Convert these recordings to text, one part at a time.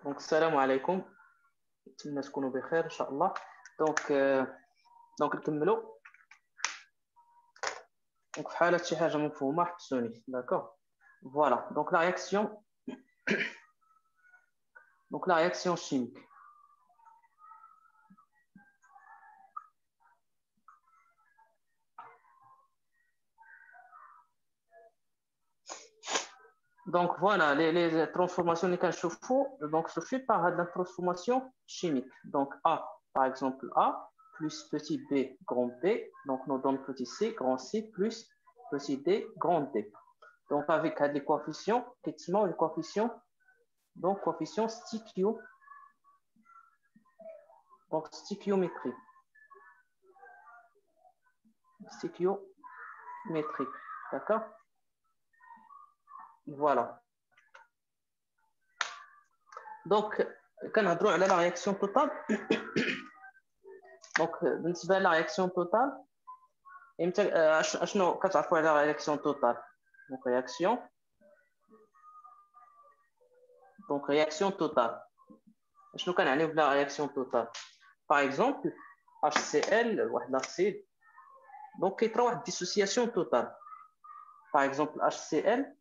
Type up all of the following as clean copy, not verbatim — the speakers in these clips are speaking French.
دونك السلام عليكم، نتمنى تكونوا بخير ان شاء الله. دونك نكملوا. دونك في حاله شي حاجه مفهومه حبسوني. داكوغ فوالا. دونك لا رياكسيون chimique. Donc voilà, les transformations اللي كنشوفوا donc se fait par la transformation chimique. Donc A, par exemple A plus petit b grand B, donc nous donne petit c grand C plus petit d grand D. Donc avec les coefficients, effectivement les coefficients, donc coefficient stéchiométrique. Stéchiométrique, d'accord? Voilà. Donc, quand on a la réaction totale, donc, بالنسبة la réaction totale, شنو كتعرفوا على la réaction totale? Donc, réaction totale. شنو كنعني بلا réaction totale? Par exemple, HCl, واحد l'acide, donc كيطرا واحد dissociation totale. Par exemple, HCl,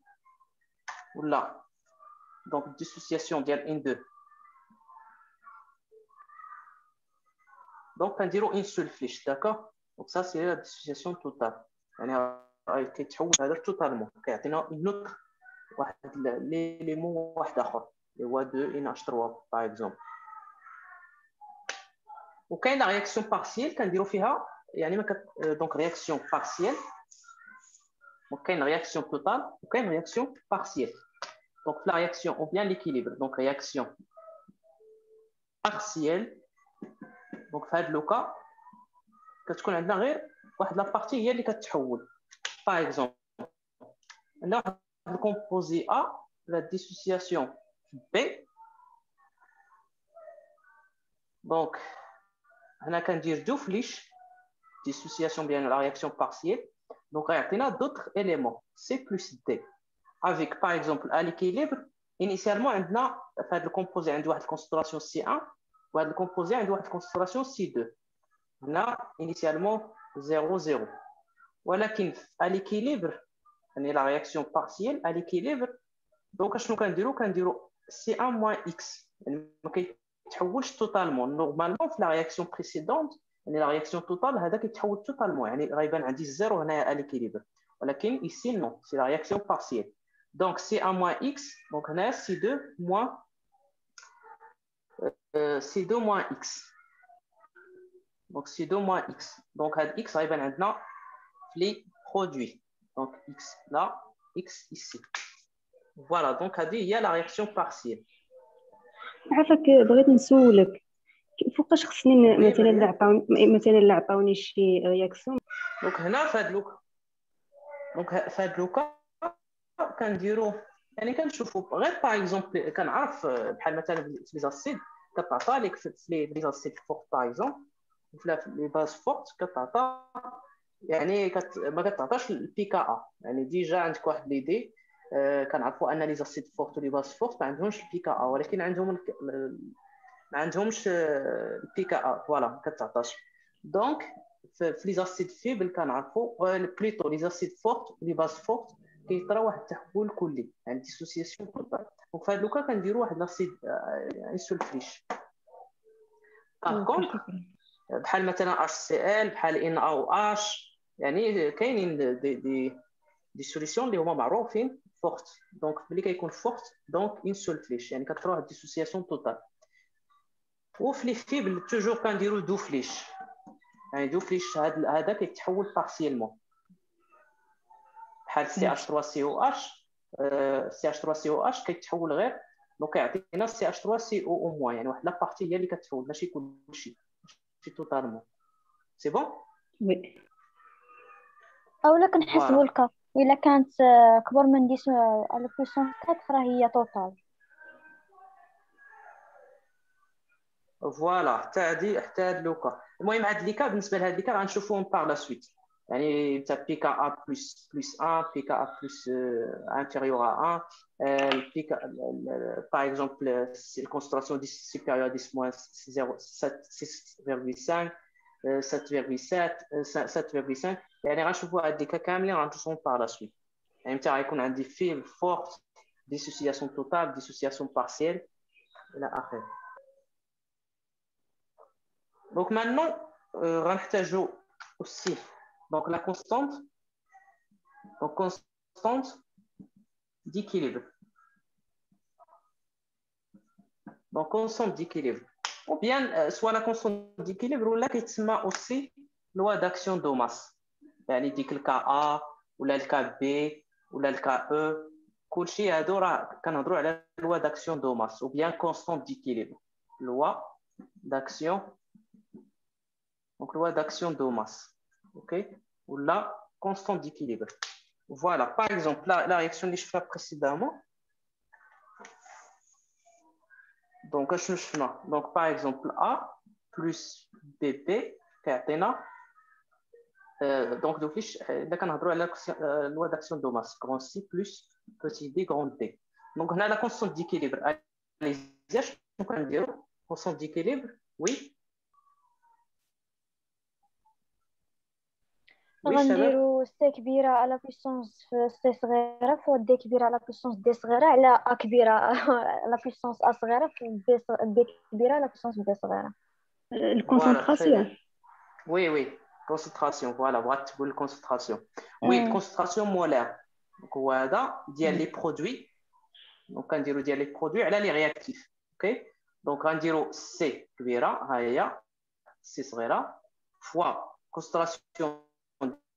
ou là, donc dissociation ديال N2. Donc, on dirait une seule flèche, d'accord? Donc, ça, c'est la dissociation totale. يعني كيتحول هذا totalement. كيعطينا une autre واحد l'élément واحد آخر اللي هو 2NH3 par exemple. وكاين la réaction partielle كنديروا فيها يعني donc réaction partielle. وكاين réaction totale وكاين réaction partielle. Donc, la réaction, on vient l'équilibre. Donc, réaction partielle. Donc, في هذا لو كا كتكون عندنا غير واحد لا بارتي هي اللي كتحول. Par exemple, là, le composé A, la dissociation B. Donc, on a qu'à dire deux flèches, dissociation bien la réaction partielle. Donc, il y a d'autres éléments, C plus D. Avec, par exemple, à l'équilibre, initialement, on a le composé a une concentration C1, ou le composé a une concentration C2. On a initialement 0, 0. Voilà qu'à l'équilibre, la réaction partielle à l'équilibre. Donc, je vais C1 moins X. Totalement. Normalement, la réaction précédente, la réaction totale, c'est totalement. Il y a 0 à l'équilibre. Mais ici, non. C'est la réaction partielle. Donc, C1 moins X. Donc, on a C2 moins X. Donc, C2 moins X. Donc, X, il y a les produits. Donc, X là, X ici. Voilà, donc il y a la réaction partielle. عافاك بغيت نسولك فوقاش خصني مثلا عطاوني شي رياكسيون. دونك هنا في هاد لوكا كنديروا يعني كنشوفوا غير باغ اكزومبل كنعرف بحال مثلا في لي زاسيد كتعطى لك في لي زاسيد فورت باغ اكزومبل في لي باز فورت كتعطى يعني ما كتعطاش البي كا ا يعني ديجا عندك واحد ليدي كنعرفوا ان لي زاسيد فورت ولي باز فورت ما عندهمش البي كا ا ولكن ما عندهمش البي كا ا فوالا ما كتعطاش. دونك في لي زاسيد فيبل كنعرفوا بليتو لي زاسيد فورت ولي باز فورت كيطرا واحد التحول كلي يعني ديسوسياسيون توتال. دونك في هذا لوكا كنديروا واحد لاسيد يعني سولفليش. باغ كونطخ بحال مثلا HCl بحال NaOH يعني كاينين دي سوليسيون اللي هما معروفين فورت. دونك ملي كيكون فورت دونك اون سول فليش يعني كتروح ديسوسياسيون توتال. وفي لي فيبل توجور كنديروا دو فليش يعني دو فليش هذا كيتحول بارسيلمون بحال CH3COH CH3COH كيتحول غير دونك كيعطينا CH3CO- يعني واحد لا بارتي هي اللي كتحول ماشي كلشي ماشي توتالمون. سي بون وي اولا كنحسبوا الكا الا كانت كبر من 10 على بويسون 4 راه هي توتال. فوالا حتى هاد لوكا. المهم هاد لي كا بالنسبه لهاد لي كا غنشوفوهم باغ لا سويت. يعني انت pKa plus 1 pKa plus inférieur à 1 par exemple si la concentration supérieure à 10 moins 6,5 7,7 7,5 يعني غنشوفوا هاد الديكا كاملين غنتصون par la suite يعني انت غيكون عندي فيل forte dissociation totale dissociation partielle الى اخره. Donc maintenant غنحتاجوا aussi donc la constante d'équilibre. Donc constante d'équilibre. Ou bien soit la constante d'équilibre ou là qui تسمى aussi loi d'action de masse. يعني ديك ال KA ولا ال KB ولا ال KE كلشي هادو راه كنهضروا على loi d'action de masse ou bien constante d'équilibre. Loi d'action de masse. OK? Ou là constante d'équilibre. Voilà, par exemple, la réaction que je fais précédemment. Donc, par exemple, A plus BP, donc, là, on a la loi d'action de masse, grand C plus petit d, grand D. Donc, on a la constante d'équilibre. Allez-y, je peux dire, constante d'équilibre, oui. غنديرو سي كبيرة على بويسونس في سي صغيرة فوق دي كبيرة على بويسونس دي صغيرة على ا كبيرة على بويسونس ا صغيرة في بي كبيرة على بويسونس بي صغيرة. الكونسنتراسيون. Oui, concentration, voilà, بغات تقول concentration. Oui, concentration molaire. Donc هذا ديال لي برودوي. دونك كنديرو ديال لي برودوي على لي رياكتيف. اوكي دونك غنديرو سي كبيرة ها هي سي صغيرة فوا concentration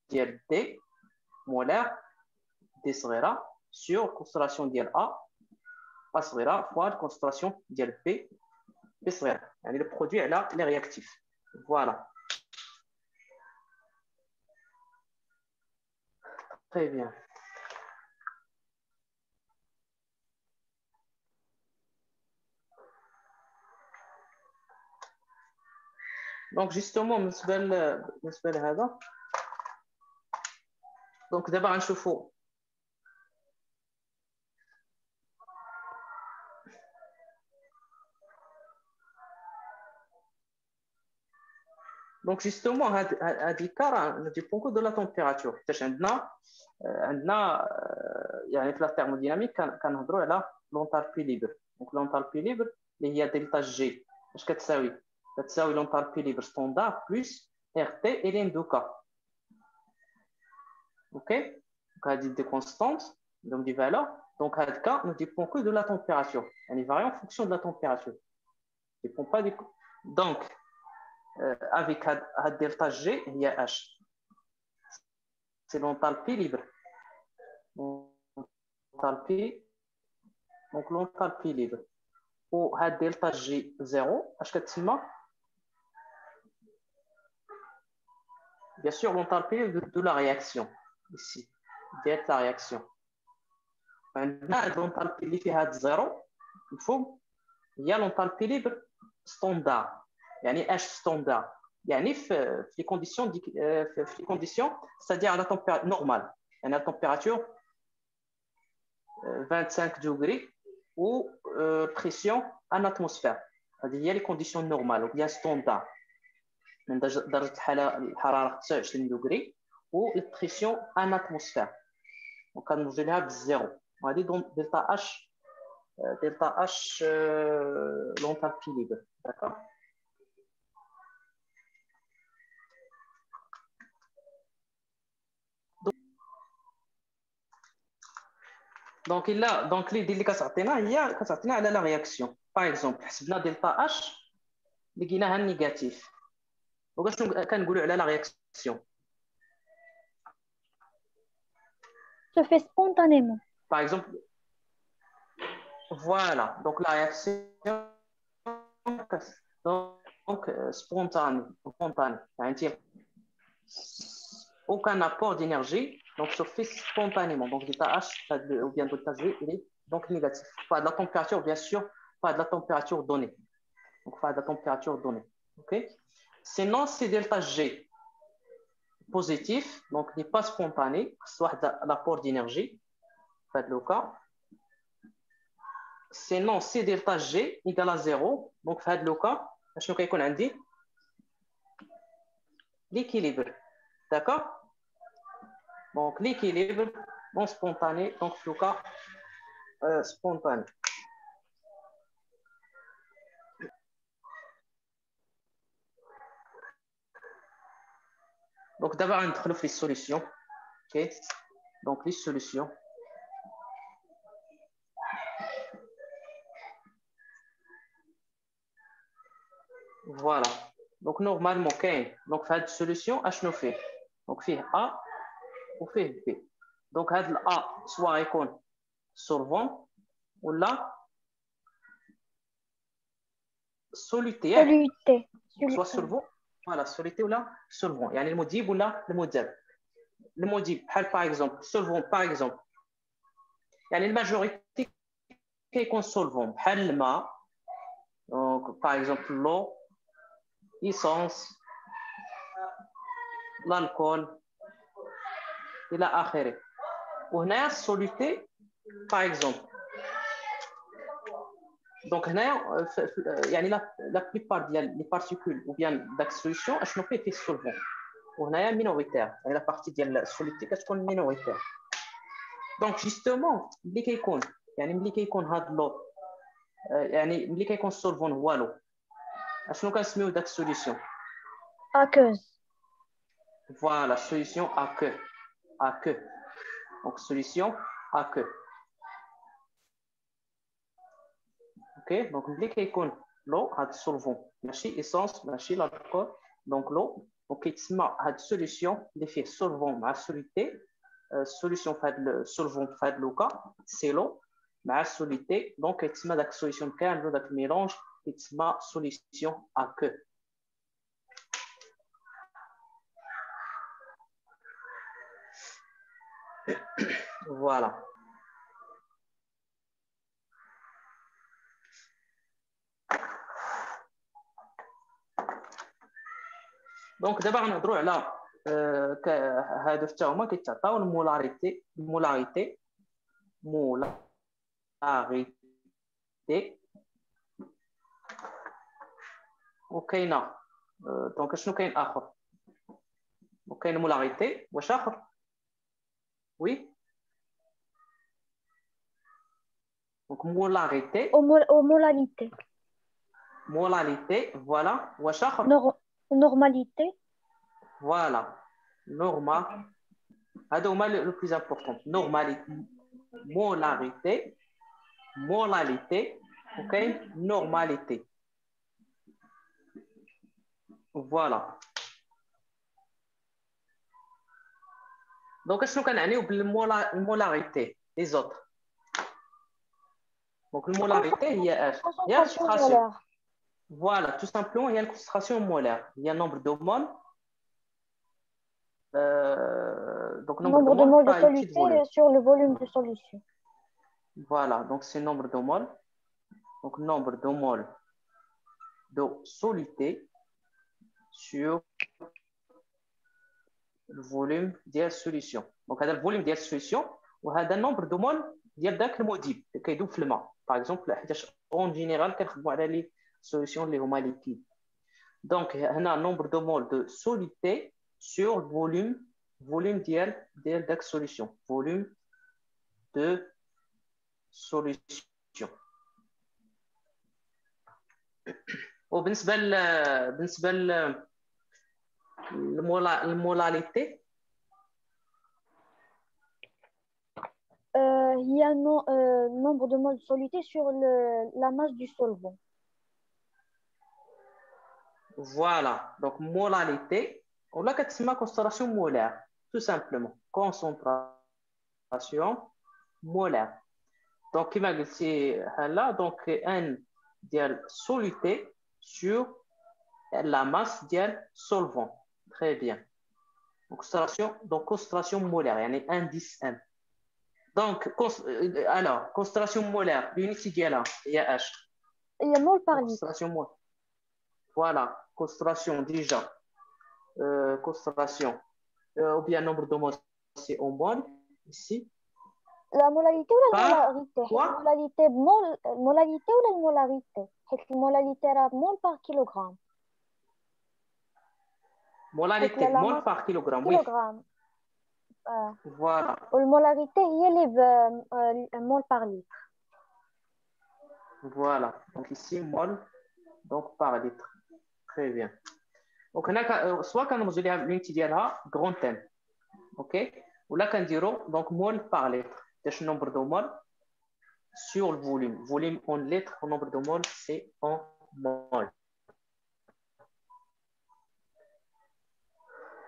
ديال دي مولار دي صغيره سور كونستراسيون ديال ا صغيره فوا الكونستراسيون ديال بي صغيره يعني لو برودوي على لي رياكتيف. فوالا très bien. Donc justement بالنسبه لهذا دونك دابا غنشوفوا دونك جوستومون هاد الكار ندي بونكو دو لا تمبيراتور حيت عندنا يعني في لا ثيرموديناميك كنهضروا على لونتالبي ليبر. دونك لونتالبي ليبر اللي هي دلتا جي اش كتساوي لونتالبي ليبر ستاندار بلس ار تي الين دو كا. اوكي دونك هادي دي كونستانت donc des valeurs. Donc, à ce cas, nous ne dépend que de la température. Elle varie en fonction de la température. Ne dépend pas Donc, avec delta G, il y a H. C'est l'enthalpie libre. Donc, l'enthalpie libre. Pour delta G 0, H bien sûr, l'enthalpie de la réaction. Ici, direct la réaction. عندنا لونتالبي اللي فيها هاد زيرو مفهوم هي لونتالبي ليبر ستاندار يعني اش ستاندار يعني في لي كونديسيون في لي كونديسيون c'est-à-dire على température normale يعني على température 25 degrés ou pression en atmosphère. هذه هي لي كونديسيون نورمال وهي ستاندار من درجه الحراره 29 دغري و البريسيون ان اتموسفير وكنوجدها بالزيرو. وهذه دلتا اش لونتالبي ليبر. داكوغ دونك اللي كتعطينا هي كتعطينا على لا رياكسيون. باغ اكزومبل حسبنا دلتا اش لقيناها نيجاتيف وشنو كنقولوا على لا رياكسيون se fait spontanément. Par exemple, voilà, donc la réaction donc spontanée, aucun apport d'énergie, donc se fait spontanément. Donc delta H ou bien delta G, il est donc négatif. Pas de la température, bien sûr, pas de la température donnée. Donc pas de la température donnée. Ok. Sinon, c'est delta G. positif, donc n'est pas spontané, soit l'apport d'énergie, faites le cas. Sinon, C delta G égale à 0, donc faites le cas, je vais dit l'équilibre, d'accord? Donc l'équilibre non spontané, donc le cas spontané. Donc d'abord, on trouve les solutions. Ok, donc les solutions. Voilà. Donc normalement, donc faire une solution, je fait. Donc fait A ou fait B. Donc A soit icône solvant ou là soluté. Soluté. Soit solvant. Voilà, soluté ou là solvant. يعني المذيب ولا المذاب. المذيب par exemple solvant par exemple. يعني الماجوريتي كيكون solvant بحال الماء. Donc par exemple l'eau, l'essence, l'alcool الى اخره. وهنا السوليتي par exemple. Donc هنا يعني la plupart ديال les particules ou bien داك السوليسيون اشنو فيه solvant. وهنايا مينوريتير يعني لا بارتي ديال السوليتي كتكون مينوريتير. دونك جوستومون ملي كيكون هاد لو يعني ملي كيكون السولفون هو لو اشنو كنسميو داك السوليسيون aqueuse. فوالا سوليسيون اكو دونك سوليسيون اكو. اوكي دونك ملي كيكون لو هاد السولفون ماشي ايسونس ماشي لالكول دونك لو وكيتسمى هاد السوليسيون اللي فيه سولفون مع سوليتي. السوليسيون في هذا السولفون في هذا لوكا سي لو مع السوليتي دونك كيتسمى داك السوليسيون كامل داك الميلونج كيتسمى سوليسيون اكو. فوالا دونك دابا غنهضروا على هادو حتى هما كيتعطاو المولاريتي وكاينه دونك شنو كاين اخر وكاين مولاريتي واش اخر وي دونك مولاريتي مولاليتي فوالا واش اخر normalité فوالا نورمال هادو هما لو بلوز امبورطون نورماليتي مولاليتي وكاين نورماليتي فوالا. دونك شنو كنعنيو بالمولاريتي لي زوتر دونك المولاريتي هي اش هي الكونسنتراسيون فوالا تو سامبلومون هي الكونسنتراسيون مولار هي النومبر دو مول donc nombre de moles de soluté sur le volume de solution. Voilà, donc c'est nombre de moles. Donc nombre de moles de soluté sur le volume de la solution. Donc هذا الفوليوم ديال السوليسيون وهذا النومبر دو مول ديال داك المذيب اللي كيذوب في الماء. باغ اكزومبل حيتاش اون جينيرال كنخدموا على لي سوليسيون اللي هما ليكيد. دونك هنا نومبر دو مول دو سوليتي sur volume ديال داك solution volume de solution. وبالنسبه المولاليتي il y a nombre de moles de soluté sur la masse du solvant. Voilà, donc molalité on l'a كتسمى concentration molaire tout simplement concentration molaire. Donc كما قلتي هلا donc ان ديال soluté sur la masse ديال solvant. Très bien. Donc concentration molaire يعني indice M. Donc alors concentration molaire l'unité ديالها هي H. Il y a mol par litre. Concentration molaire. Voilà, concentration déjà. Concentration ou bien nombre de moles, c'est en mol, ici. La molalité ou la Par molarité? quoi? Molalité ou la molarité? La molalité est mol par kilogramme. Molarité, mol par kilogramme, oui. Kilogramme. Voilà. والمولاريتي هي اللي مول par litre. Voilà. Donc ici, mol, donc par litre. Très bien. Donc, soit quand nous avons l'unité ديالها grand M, ok? Ou là, quand on donc mol par litre. C'est le nombre de mol sur le volume. Volume en litres, le nombre de mol, c'est en mol.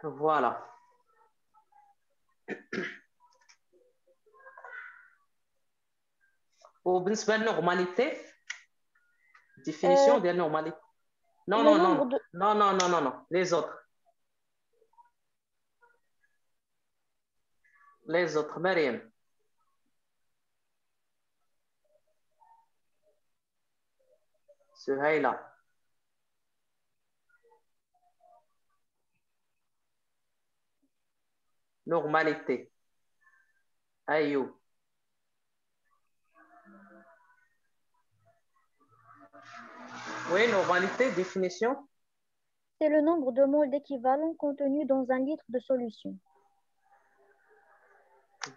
Voilà. وبالنسبة للنورماليتي définition de la normalité. Non, non, non, non, non, non, non, non, les autres. Les autres, Mariam. Ce là. Normalité. Ayou. Oui, normalité, définition. C'est le nombre de moles d'équivalent contenu dans un litre de solution.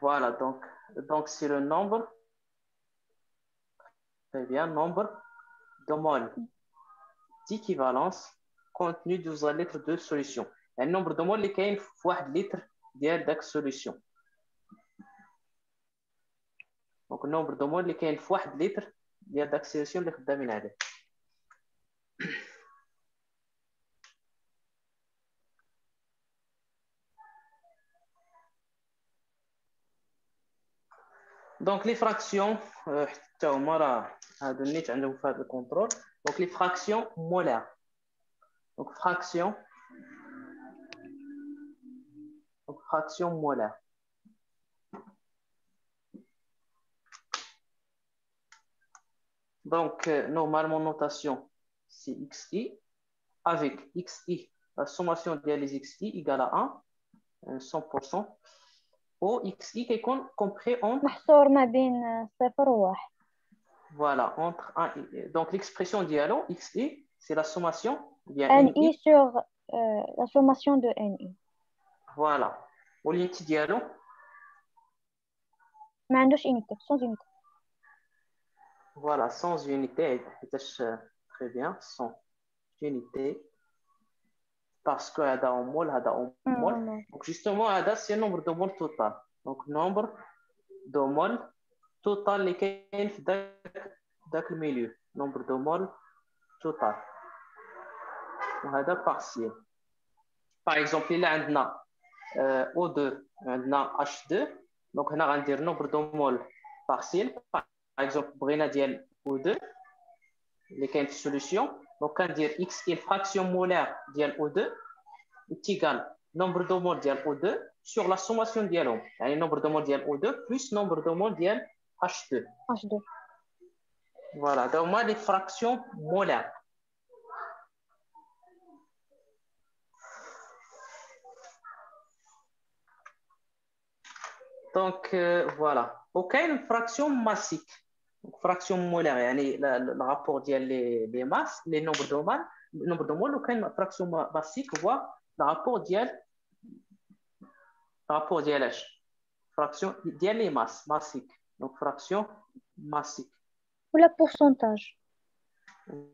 Voilà, donc c'est le nombre. Très bien, nombre de moles d'équivalence contenu dans un litre de solution. Le nombre de moles qui est 1 litre de solution. Donc, le nombre de moles qui est 1 litre de solution اللي خدامين عليه. Donc, les fractions, le contrôle. Donc, les fractions molaires. Donc, fraction molaire. Donc, normalement, notation, c'est XI. Avec XI, la sommation des XI égale à 1, 100%. Ou XI qui est compris entre... محصور ما بين 0 و 1. Voilà, entre 1 et... Donc, l'expression dialogue, XI, c'est la sommation bien NI sur la sommation de NI. Voilà. Ou l'unité dialogue. ما عندوش unité, sans unité. Voilà, sans unité. Très bien, sans unité. Parce que هذا en mol, هذا en mol. Donc, justement, هذا c'est le nombre de mol total. Donc, nombre de mol total اللي كاين في ذاك الميليو. Nombre de mol total. وهذا partiel. Par exemple, il عندنا O2, عندنا H2. Donc, هنا غندير nombre de mol partiel. Par exemple, بغينا ديال O2 اللي كاين في السوليسيون. Donc, كندير X est fraction molaire ديال O2 est égal nombre de moles ديال O2 sur la sommation ديالهم. يعني nombre de moles ديال O2 plus nombre de moles ديال H2. Voilà, donc moi les fractions molaires. Donc voilà. Ok, une fraction massique. Donc, fraction molaire, يعني le rapport ديال les masses, les nombres de moles, nombre de moles, une fraction massique, voit le rapport ديال fraction ديال les masses massique. Donc fraction massique. Ou le pourcentage.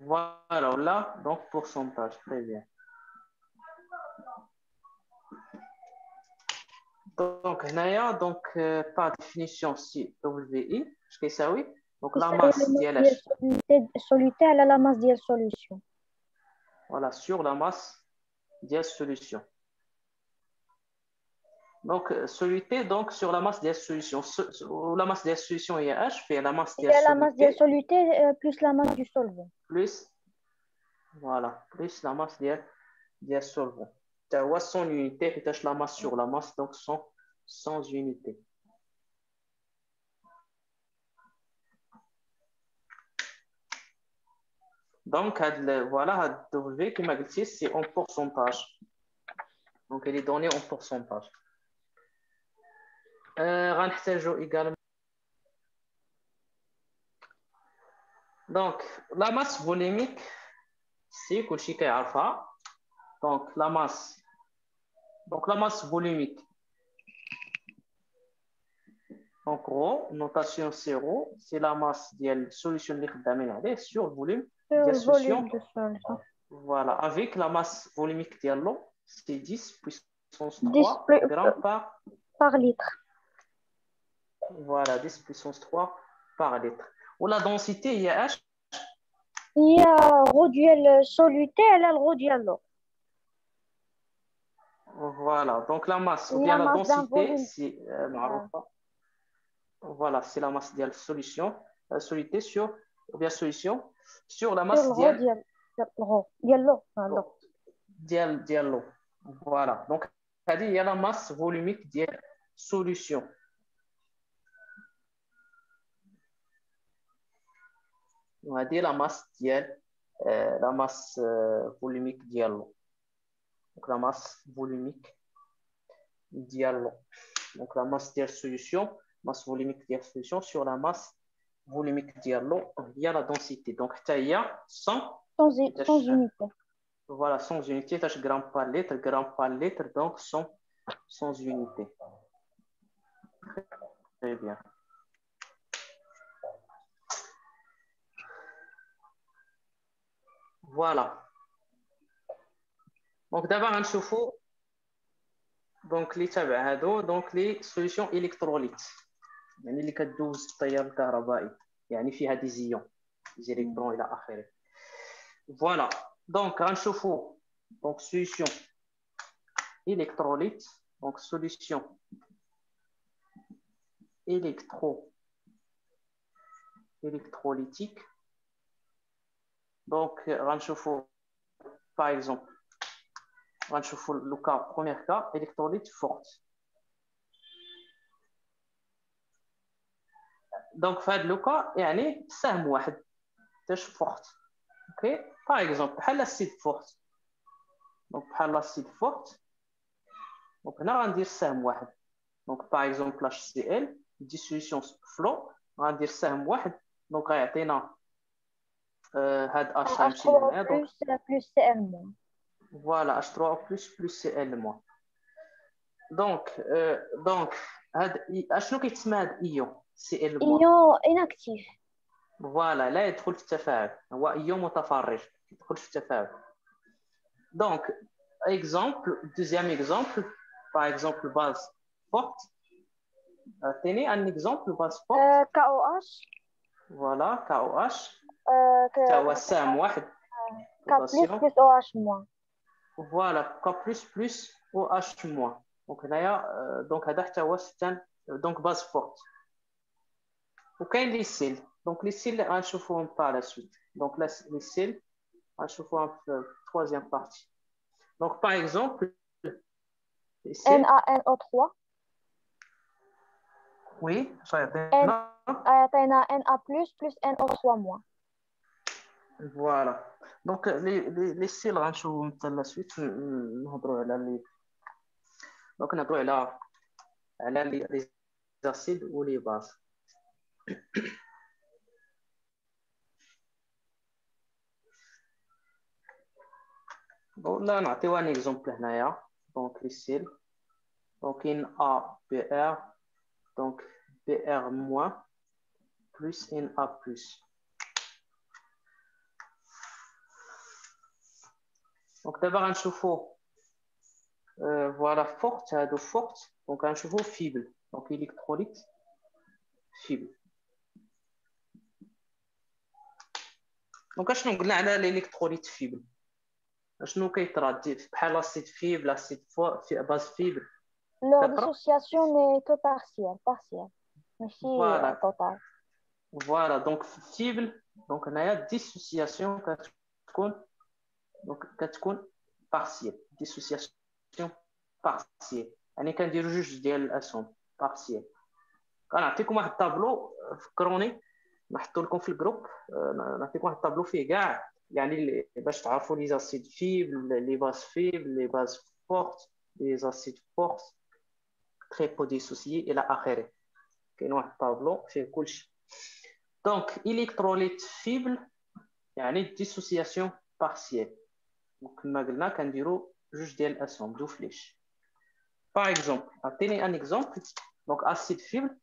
Voilà, là, donc pourcentage, très bien. Donc, Naya, donc par définition, c'est WI, ce que ça oui. Donc la masse ديال soluté à la masse de solution. Voilà, sur la masse de solution. Donc, soluté donc sur la masse des solutions. La masse des solutions est H, fait la masse des la masse de soluté plus la masse du solvant. Plus, voilà, plus la masse des solvants. Tu as 100 unités, et tu la masse sur la masse, donc 100 unités. Donc, voilà, W, qui m'a dit, c'est en pourcentage. Donc, elle est donnée en pourcentage. غنحتاجو également. Donc, la masse volumique, c'est كلشي كيعرفها. Donc, la masse volumique. En gros, notation 0, c'est la masse de la solution sur le volume de la solution. de solution. Voilà, avec la masse volumique de l'eau, c'est 10 puissance 10 3 grammes par litre. Voilà, 10 puissance 3 par litre. Ou la densité, il y a H. Il y a rho ديال soluté, elle a le rho ديال l'eau. Voilà, donc la masse ou bien la densité, c'est voilà, c'est la masse de la solution, la soluté sur ou bien solution sur la masse de l'eau. Voilà, donc il y a la masse volumique de la solution. On va dire la masse volumique de l'eau. Donc la masse volumique de l'eau. Donc la masse de la solution, masse volumique de la solution sur la masse volumique de l'eau via la densité. Donc il y a 100 unités. Voilà, 100 unités, grammes par litre, donc 100 unités. Très bien. Voilà. Donc d'abord on chauffe donc les solutions électrolytes. يعني اللي كتدوز التيار الكهربائي يعني فيها دي زيون des électrons الى اخره. Voilà. Donc غنشوفوا donc solution électrolyte, donc solution électrolytique. Donc غنشوفوا par exemple غنشوفوا le cas premier cas électrolyte forte. Donc في هذا لو كا يعني سهم واحد تاش فورت. اوكي باغ اكزومبل بحال لاسيد فورت. دونك بحال لاسيد فورت دونك هنا غندير سهم واحد. دونك باغ اكزومبل اش سي ال ديسوليسيون فلو غندير سهم واحد دونك غيعطينا هاد اش غيمشي لهنا دونك بلس سي ال موان. فوالا اش 3 بلس سي ال موان. دونك هاد اشنو كيتسمى هاد ايون سي ال موان؟ ايون اناكتيف. فوالا لا يدخل في التفاعل، هو ايون متفرغ يدخل في التفاعل. دونك اكزومبل دوزيام اكزومبل باغ اكزومبل باز فورت. عطيني ان اكزومبل باز فورت. كا او اش. فوالا كا او اش تا هو سهم واحد كا بلس او اش موان. فوالا كا بلس او اش موان. دونك هنايا دونك هذا حتى هو ستان دونك باز فورت. وكاين لي سيل دونك لي سيل غنشوفوهم باغ لا سويت. دونك لي سيل غنشوفوهم في troisième partie. Donc par exemple NaNO3. Oui, ça يعطينا عطينا Na plus NO3 moins. Voilà. Donc les سيل غنشوفوهم حتى لا سويت نهضروا على لي دونك نهضروا على لي اسيد ولي باز. ولا نعطيو ان اكزومبل هنايا. دونك لي سيل دونك كاين ا بي ار دونك بي ار موان بلس ان ا بلس. دونك دابا غنشوفو فوالا فورت هادو فورت دونك غنشوفو فيبل دونك الكتروليت فيبل. دونك اشنو قلنا على الالكتروليت فيبل؟ شنو كيطرا بحال لاسيد فيبل لاسيد باز فيبل؟ Leur dissociation n'est que partielle. ماشي total. فوالا دونك فيبل دونك هنايا ديسوسياسيون كتكون بارسيال. ديسوسياسيون بارسيال يعني كنديرو جوج ديال الاسهم بارسيال. غنعطيكم واحد الطابلو فكروني نحطو لكم في الجروب. نعطيكم واحد الطابلو فيه كاع يعني باش تعرفوا لي زاسيد فيبل لي باز فيبل لي باز فورت les acides forts très peu dissociés الى اخره. كاين واحد الطابلو فيه كلشي. دونك الكتروليت فيبل يعني dissociation partielle. وكما قلنا كنديروا جوج ديال الاسهم دو فليش. باغ اكزومبل عطيني ان اكزومبل. دونك اسيد فيبل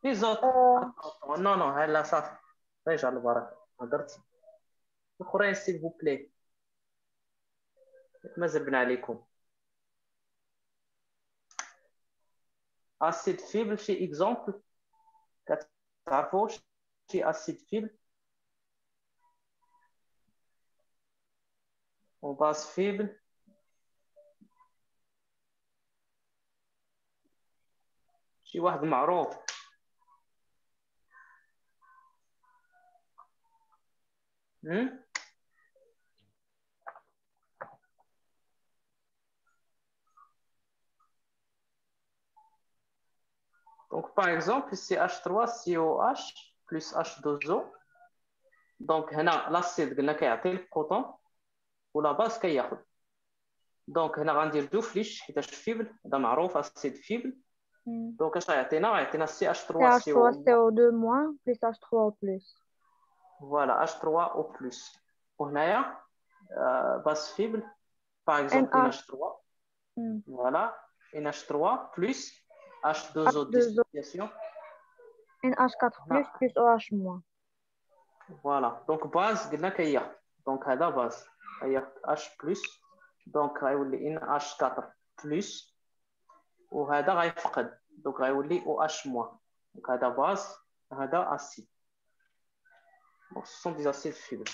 لي زوت نو هلا صافي رجع البركه هضرتي الاخرين سيل فو بلاي ما زربنا عليكم. اسيد فيبل شي اكزومبل كتعرفوا شي اسيد فيبل وباس فيبل شي واحد معروف. Donc, par exemple, CH3COH plus H2O. Donc, هنا l'acide قلنا كيعطي البروتون ولا باز كياخذ. دونك هنا غندير دو فليش حيتاش فيبل هذا معروف اسيد فيبل. دونك اش غيعطينا CH3CO2- plus H3O+. فوالا H3O+. وهنايا باز فيبل باغ اكزومبل NH3. فوالا NH3 plus H2O dissociation NH4+ plus OH-. فوالا دونك باز قلنا كياخذ. دونك هذا باز هي H plus. دونك غيولي NH4 plus وهذا غيفقد دونك غيولي OH moins. دونك هذا باز هذا اسيد. دونك سو سون دي اسيد فيبل.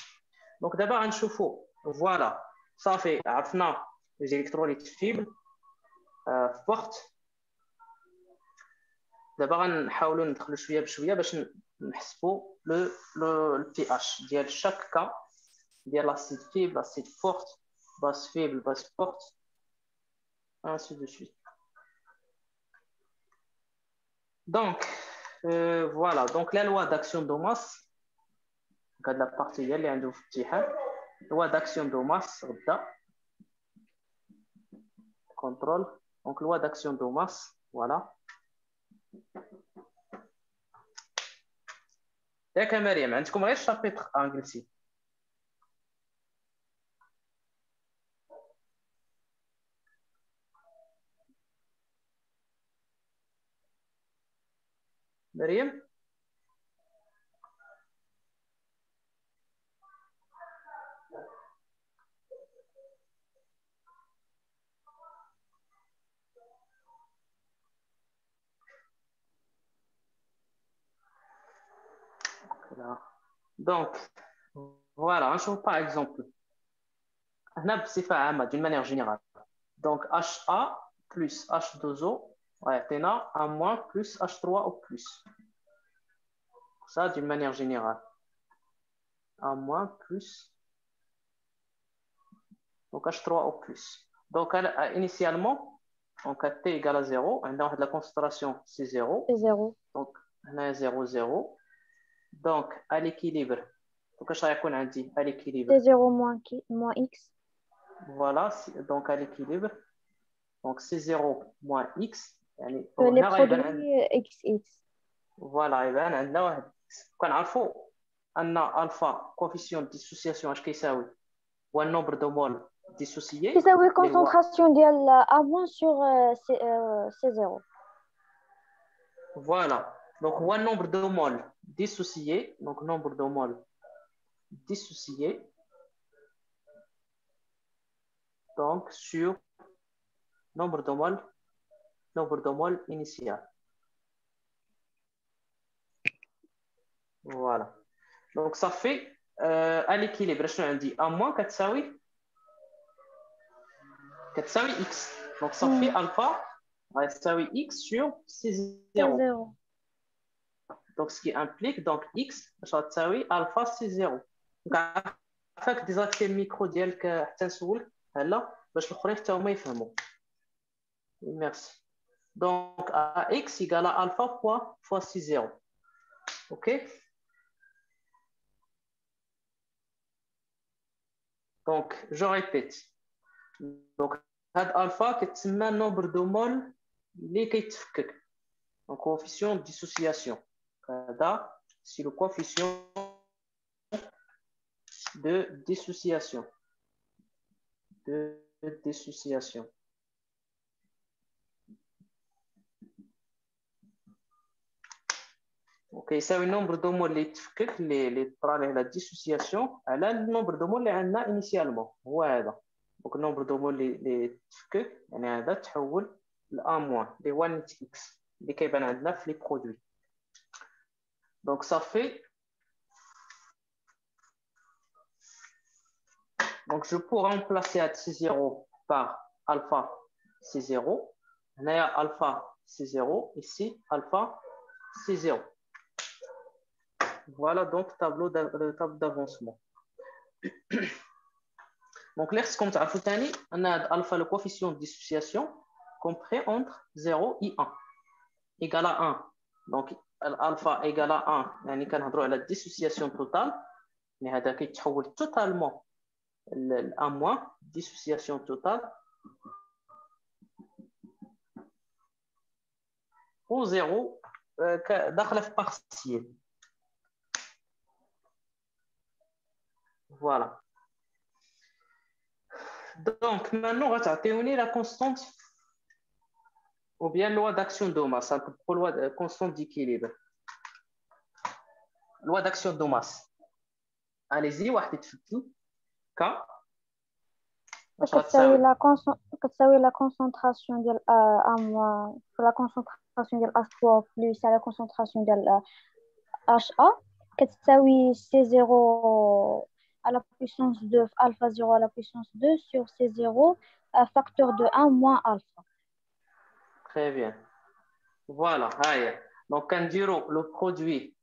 دونك دابا غنشوفوا فوالا صافي عرفنا لي الكتروليت فيبل فورت. دابا غنحاولوا ندخلوا شويه بشويه باش نحسبوا لو البي اش ديال شاك كا ديال لاسيد فيبل لاسيد فورت باس فيبل باس فورت ainsi de suite. Donc voilà donc la loi d'action de masse هاد لا بارتي هي اللي عنده في الامتحان. loi d'action de masse غدا contrôle. donc loi d'action de masse voilà. ياك مريم عندكم غير شابيتر انجليزي. مريم donc voilà نشوف par exemple هنا بصفه عامه d'une manière générale. donc HA plus H2O غيعطينا A- plus H3O plus. ça d'une manière générale. A- plus donc H3O plus. donc initialement donc T égale à 0 on a la concentration c'est 0. donc on a 0 0. donc à l'équilibre donc اش غيكون عندي à l'équilibre C0 moins X. voilà donc à l'équilibre donc C0 moins X يعني les produits XX. voilà يبان عندنا واحد كنعرفوا ان الفا coefficient de dissociation اش كيساوي هو النومبر دو مول dissocié كيساوي concentration ديال A- sur C0. voilà donc هو النومبر دو مول dissocié donc nombre de mol dissocié donc sur nombre de mol initial. Voilà. Donc ça fait à l'équilibre, je te dis A- كتساوي X. Donc ça fait alpha غتساوي X sur C0. Donc ce qui implique donc X باش غتساوي alpha C0. Donc عافاك ديزاكتي الميكرو ديالك حتى نسولك هلا باش الاخرين حتى هما يفهموا. Merci. Donc AX égale à alpha fois C0. OK? Donc je répète. Donc هاد الفا كتسمى نومبر دو مول اللي كيتفكك un coefficient de dissociation. C'est le coefficient de dissociation. Ok, c'est un nombre de mots les la dissociation à le nombre de mots les initialement. Voilà. Donc le nombre de mots les on a تحول ل A- les 1x اللي كيبان عندنا في les produits. Donc ça fait donc je peux remplacer C0 par alpha C0. On a alpha C0 ici alpha C0. Voilà donc le tableau d'avancement. Donc là, comme tu as vu, on a alpha le coefficient de dissociation compris entre 0 et 1 égal à 1. Donc alpha égal à 1, يعني كنهضروا على la dissociation totale, mais هذا كيتحول totalement à moins, dissociation totale au 0 داخله في partiel. Voilà. Donc, maintenant, on va la constante ou bien loi d'action de masse, loi de constante d'équilibre. Loi d'action de masse. Allez-y, واحد يتفكي K. كتساوي la concentration ديال la concentration ديال H3 plus la concentration ديال HA كتساوي C0 à la puissance 2 alpha 0 à la puissance 2 sur C0 facteur de 1 moins alpha. Très bien. Voilà. Donc, on dirait le produit,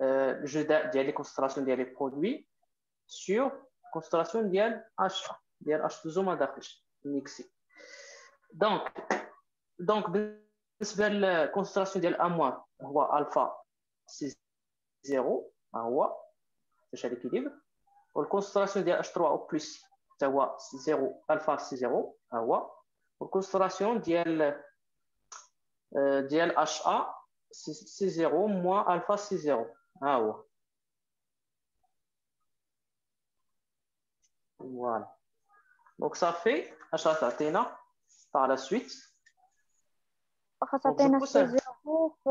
je dis les concentrations des produits sur concentration ديال H, ديال H2O ما داخلش mixé. Donc بالنسبة للكونسنتراسيون ديال A- هو alpha C0 هو باش l'équilibre. والكونسنتراسيون ديال H3O plus حتى هو 0 alpha C0 هو. والكونسنتراسيون ديال HA C0 moins alpha C0 ها هو. Voilà. Donc ça fait par la suite. خاصة C0 في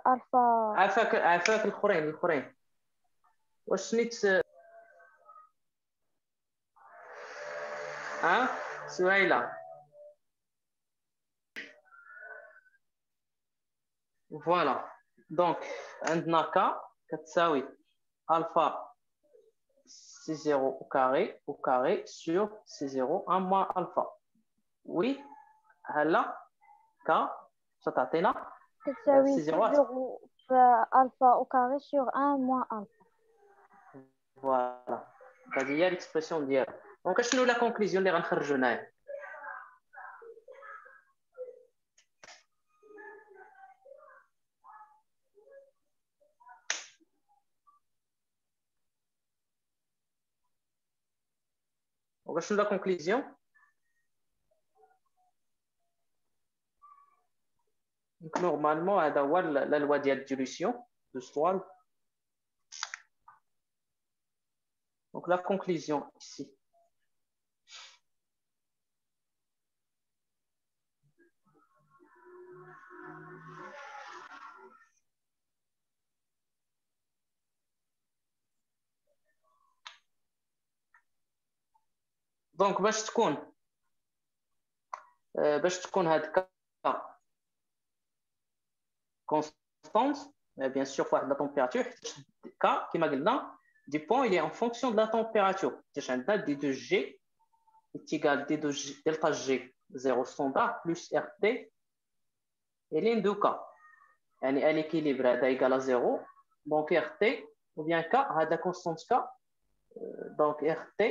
alpha. عافاك الآخرين. واش سنيت سهيلة. Voilà. Donc عندنا K كتساوي alpha C0 au carré sur C0 1 moins alpha. Oui, هلا K تعطينا كتساوي C0 في alpha au carré sur 1 moins alpha. Voilà. هذه هي l'expression ديالها. دونك شنو لا كونكلوزيون اللي غنخرجوا هنايا؟ شنو لا كونكلوزيون؟ Donc normalement هذا هو la loi ديال dilution de Stoll. Donc la conclusion ici. Donc باش تكون هاد constante, bien sûr pour la température K كما قلنا dépend, il est en fonction de la température. عندنا D2G est égal D2G delta G 0 standard plus RT et l'un de K. يعني à l'équilibre هذا égal à 0. Donc RT ou bien K هذا constante K. Donc RT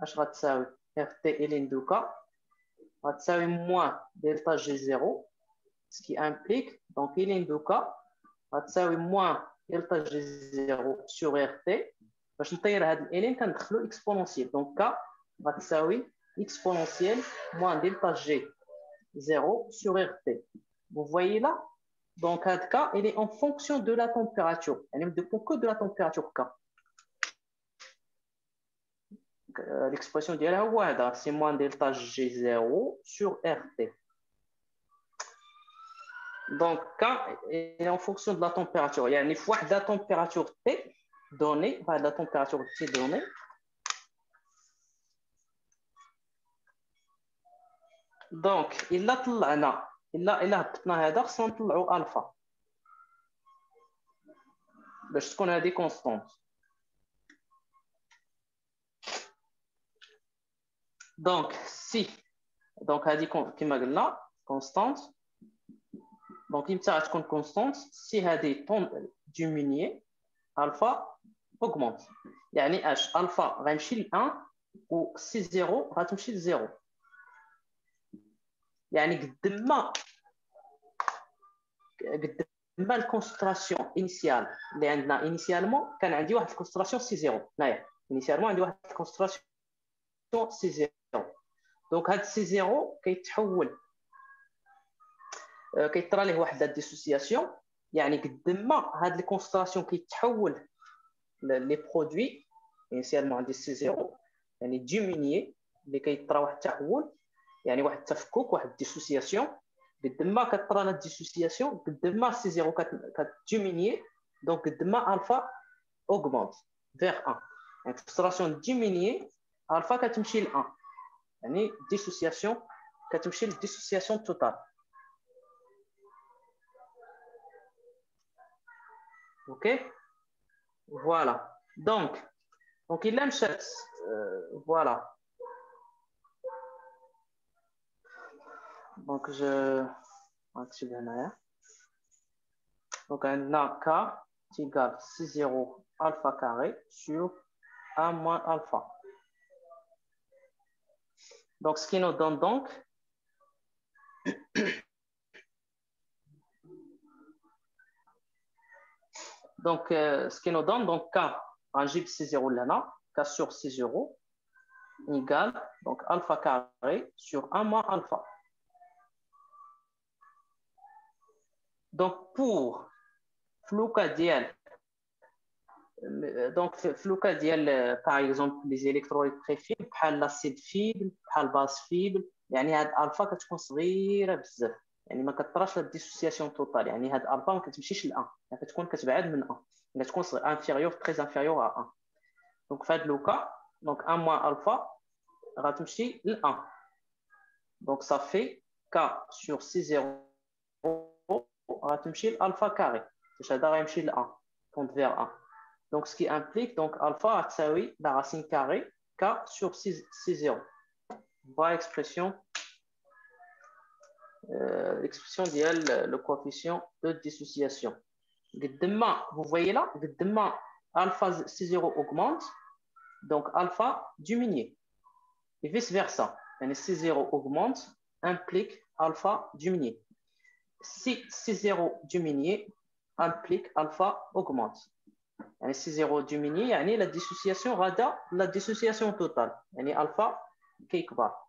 اش غتساوي RT et l'un de K غتساوي moins delta G0, ce qui implique donc l'un de K غتساوي moins delta G0 sur RT. باش نطير هاد الالين كندخلو اكسبونونسيال. دونك K غتساوي exponentielle moins delta G 0 sur RT. Vous voyez là? Donc, ce cas, il est en fonction de la température. Elle ne dépend que de la température K. L'expression d'Yala, c'est moins delta G0 sur RT. Donc, K est en fonction de la température. Il y a une fois de la température T donnée, la température T donnée. Donc, il a طلعنا إلا هبطنا هذا خصنا نطلعوا ألفا باش تكون هذه كونستانت. دونك سي دونك هذه كما قلنا كونستانت. دونك امتى غتكون كونستانت؟ سي هذه طون ديمينيي ألفا أوغمونت. يعني اش؟ ألفا غيمشي ل 1 و سي 0 غتمشي ل 0. يعني قد ما الكونستراسيون انيسيال اللي عندنا انيسيالمون كان عندي واحد الكونستراسيون سي 0 هنايا. انيسيالمون عندي واحد الكونستراسيون سي 0. دونك هاد سي 0 كيتحول كيطرى ليه واحد الديسوسياسيون. يعني قد ما هاد الكونستراسيون كيتحول لي برودوي انيسيالمون عندي سي 0 يعني ديمينيي اللي كيطرى واحد التحول يعني واحد التفكك واحد الديسوسياسيون. قد ما كطرى لا ديسوسياسيون قد ما سي 0 كتديمينيي. دونك قد ما الفا اوغمونت فيغ 1. يعني فرستراسيون ديمينيي الفا كتمشي ل 1 يعني ديسوسياسيون كتمشي للديسوسياسيون توتال. اوكي فوالا. دونك الا مشات فوالا. Donc, je vais là. Donc, on a K qui égale C0 alpha carré sur A moins alpha. Donc, ce qui nous donne donc ce qui nous donne donc K en J C0 là, K sur C0 égale donc alpha carré sur A moins alpha. Donc, pour Flouka dial, donc Flouka dial, par exemple, les électrolytes très faibles, بحال l'acide fibre, بحال base fibre, يعني هاد الفا كتكون صغيره بزاف يعني ما كطراش لا ديسوسياسيون توتال. يعني هاد الفا ما كتمشيش ل 1 يعني كتكون كتبعد من 1 يعني كتكون انفيريور تري انفيريور ا 1. دونك في هاد لوكا دونك 1 موان الفا غتمشي ل 1. دونك صافي K sur C0 غتمشي لالفا كاري باش هذا غيمشي ل 1 tend vers 1. Donc ce qui implique donc alpha تساوي la racine carrée K sur C0. Voilà l'expression ديال le coefficient de dissociation. قد ما vous voyez là قد ما alpha C0 augmente donc alpha diminue et vice versa. يعني C0 augmente implique alpha diminue. Si C0 diminue implique alpha augmente. يعني C0 diminue يعني la dissociation غادا la dissociation totale يعني alpha كيكبر.